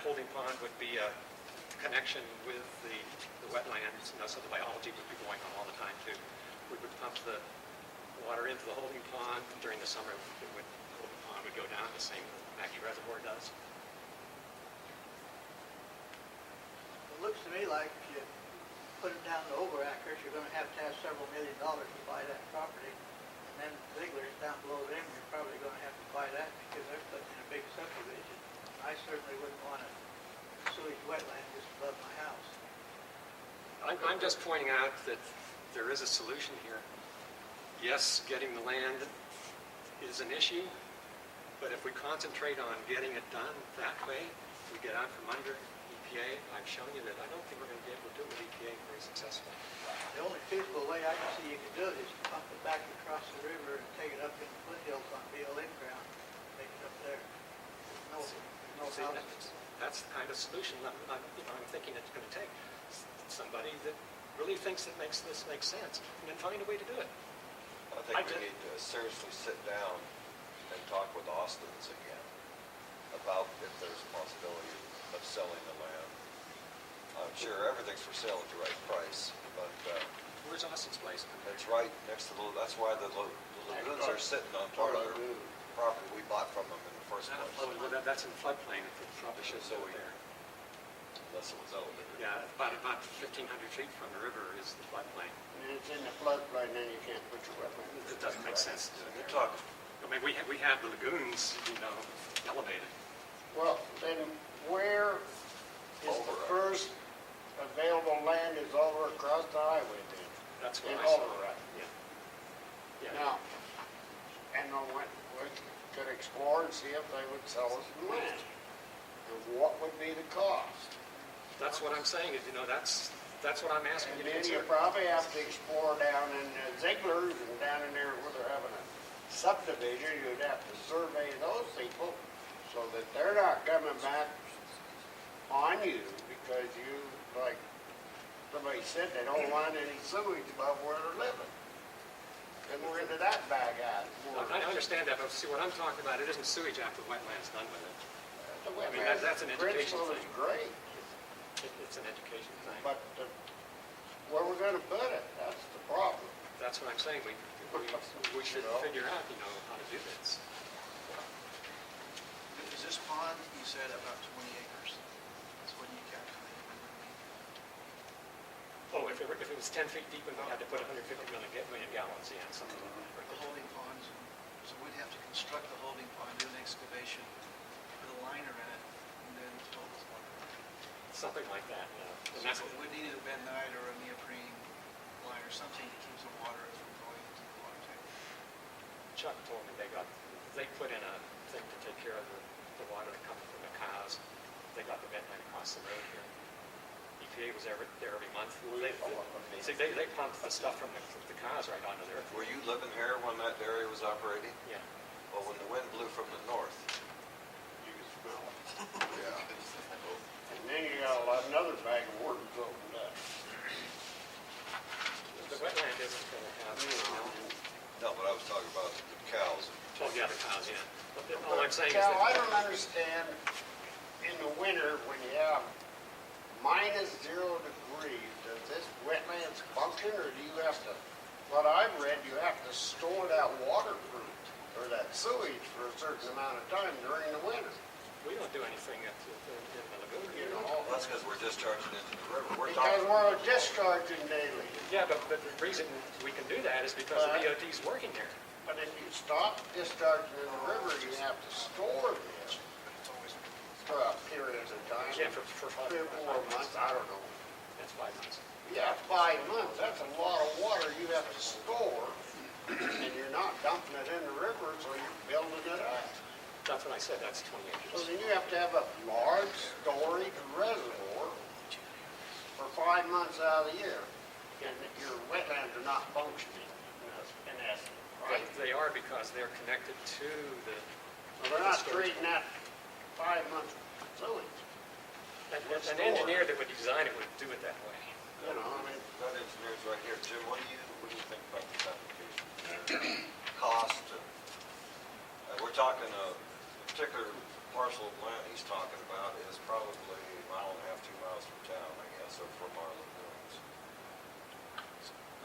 holding pond would be a connection with the wetlands, so the biology would be going on all the time too. We would pump the water into the holding pond. During the summer, the holding pond would go down the same Mackey Reservoir does. It looks to me like if you put it down to overacres, you're going to have several $1 million to buy that property. And then Ziegler's down below them, you're probably going to have to buy that because they're putting in a big subdivision. I certainly wouldn't want a sewage wetland just above my house. I'm just pointing out that there is a solution here. Yes, getting the land is an issue, but if we concentrate on getting it done that way, we get out from under EPA. I've shown you that I don't think we're going to be able to do it with EPA very successfully. The only feasible way I can see you can do it is to pump it back across the river and take it up in the foothills on BLM ground, take it up there. No See, houses. that's the kind of solution I'm thinking it's going to take. Somebody that really thinks it makes this make sense, and then find a way to do it. I think we need to seriously sit down and talk with Austin's again about if there's a possibility of selling the land. I'm sure everything's for sale at the right price, but Where's Austin's place? it's right next to that's why the lagoons are sitting on part of their property we bought from them in the first place. Oh, well, that's in floodplain. It probably should go there. Unless it was elevated. Yeah, about 1,500 feet from the river is the floodplain. And it's in the floodplain, then you can't put your wetland. It doesn't make sense to do it You're there. talking, I mean, we have the lagoons, elevated. Well, then where is the first available land is over across the highway then? That's what In I saw. Oliver, right? Yeah. Now, and we could explore and see if they would sell us the land. And what would be the cost? That's what I'm saying. That's what I'm asking And you to then you consider. probably have to explore down in Ziegler's and down in there where they're having a subdivision. You'd have to survey those people so that they're not coming back on you because you, like somebody said, they don't want any sewage above where they're living. And we're into that bag out. I understand that, but see, what I'm talking about, it isn't sewage after the wetland's done with it. The I mean, wetlands that's an education principle is thing. great, It's an education thing. but where we're going to put it, that's the problem. That's what I'm saying. We should figure out, how to do this. Is this pond, you said, about 20 acres? That's what you calculated. Oh, if it was 10 feet deep and we had to put 150 million gallons in, something like The that. holding ponds, so we'd have to construct the holding pond, do an excavation, put a liner in it, and then fill this water. Something like that, yeah. And that's So we needed a bentonite or a neoprene liner, something that keeps the water from going into the water tank. Chuck told me they put in a thing to take care of the water that comes from the cows. They got the bentonite across the road here. EPA was there every month. They pumped the stuff from the cows right onto there. were you living here when that area was operating? Yeah. Well, when the wind blew from the north, You can smell it. yeah. And then you got another bag of worms opened up. The wetland isn't going to have, No, but I was talking about the cows. oh, yeah, the cows, yeah. But all I'm saying is Cal, I that, don't understand in the winter when you have -0 degrees, does this wetlands function or do you have to, what I've read, you have to store that water fruit or that sewage for a certain amount of time during the winter? we don't do anything in the lagoon. You know, That's because we're discharging into the river. We're because talking, we're discharging daily. Yeah, but the reason we can do that is because the DOT's working here. But if you stop discharging in the river, you have to store this for a period of time. Yeah, for 3 or 4 months, I don't know. That's 5 months. Yeah, 5 months, that's a lot of water you have to store, and you're not dumping it in the river, so you're building it up. That's what I said, that's 20 So acres. then you have to have a large storage reservoir for 5 months out of the year, and your wetlands are not functioning, in essence, right? They are because they're connected to the... Well, they're not treating that 5 months sewage, An engineer that would design it would do it that way. you know, I mean, that engineer's right here. Jim, what do you think about this application? Cost, we're talking a particular parcel of land he's talking about is probably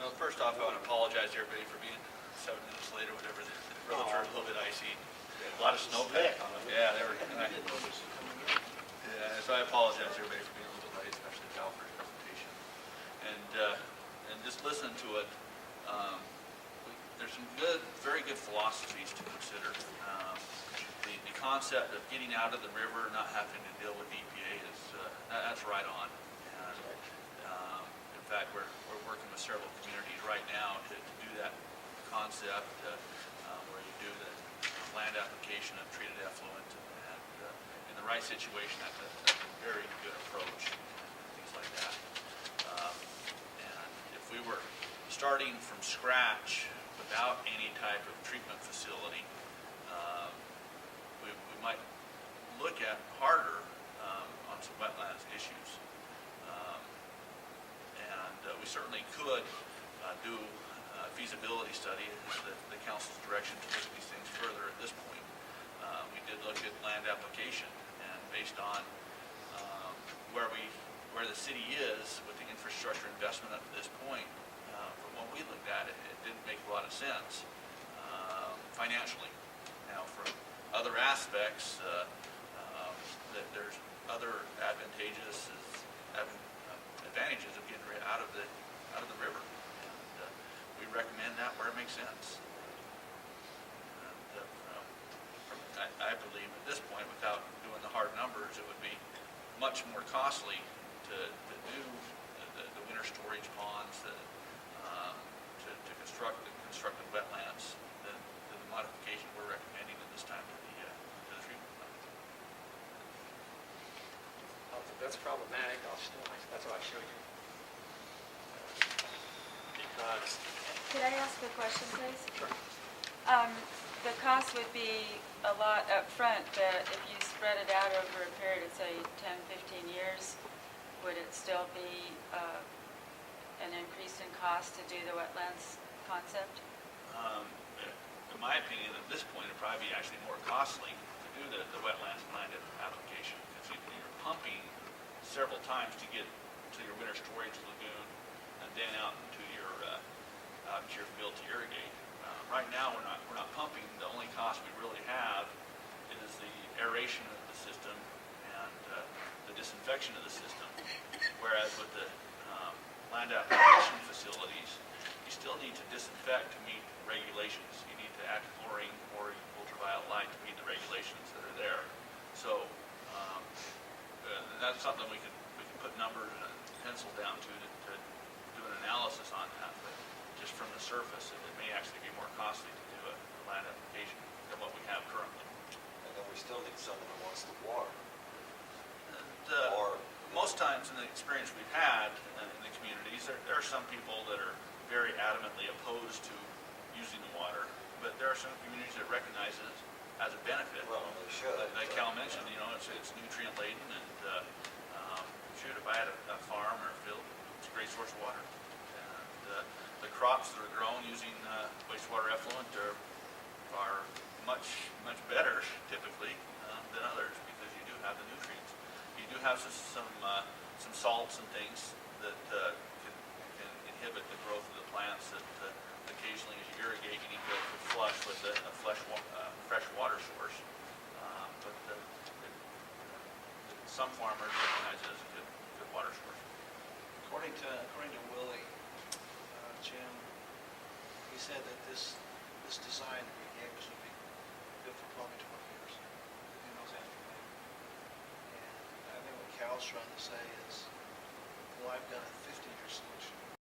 Well, first off, I want to apologize to everybody for being 7 minutes late or whatever. The roads are a little bit icy. A lot of snowpack on them. Yeah, they were. I didn't notice it coming in. Yeah, so I apologize to everybody for being a little bit late, especially Cal for his presentation. And just listening to it, there's some very good philosophies to consider. The concept of getting out of the river, not having to deal with EPA is that's right on. And, in fact, we're working with several communities right now to do that concept where you do the land application of treated effluent, and in the right situation, that's a very good approach, things like that. And if we were starting from scratch without any type of treatment facility, we might look at harder on some wetlands issues. And we certainly could do a feasibility study, the council's direction to look at these things further at this point. We did look at land application, and based on where the city is with the infrastructure investment up to this point, from what we looked at, it didn't make a lot of sense financially. Now, from other aspects, there's other advantages of getting out of the river, and we recommend that where it makes sense. And I believe at this point, without doing the hard numbers, it would be much more costly to do the winter storage ponds, to construct the wetlands, than the modification we're recommending at this time to the treatment plant. That's problematic. That's what I showed you. Because Could I ask a question, please? Sure. The cost would be a lot up front, but if you spread it out over a period of, say, 10, 15 years, would it still be an increase in cost to do the wetlands concept? In my opinion, at this point, it'd probably be actually more costly to do the wetlands land application, because you're pumping several times to get to your winter storage lagoon and then out to your field to irrigate. Right now, we're not pumping. The only cost we really have is the aeration of the system and the disinfection of the system. Whereas with the land application facilities, you still need to disinfect to meet regulations. You need to add chlorine or ultraviolet light to meet the regulations that are there. So that's something we can put numbers and a pencil down to do an analysis on that. But just from the surface, it may actually be more costly to do a land application than what we have currently. And then we still need someone who wants the water. And, most times in the experience we've had in the communities, there are some people that are very adamantly opposed to using the water, but there are some communities that recognize it as a benefit. Well, they should. Like Cal mentioned, it's nutrient laden, and shoot, if I had a farm or a field, it's a great source of water. And the crops that are grown using wastewater effluent are much better typically than others, because you do have the nutrients. You do have some salts and things that can inhibit the growth of the plants. That occasionally, as you irrigate, you need to flush with a fresh water source. But some farmers recognize it as a good water source. According to Willie, Jim, he said that this design that we gave us would be good for probably 20 years. Who knows after that? And I think what Cal's trying to say is, well, I've got a 50-year solution.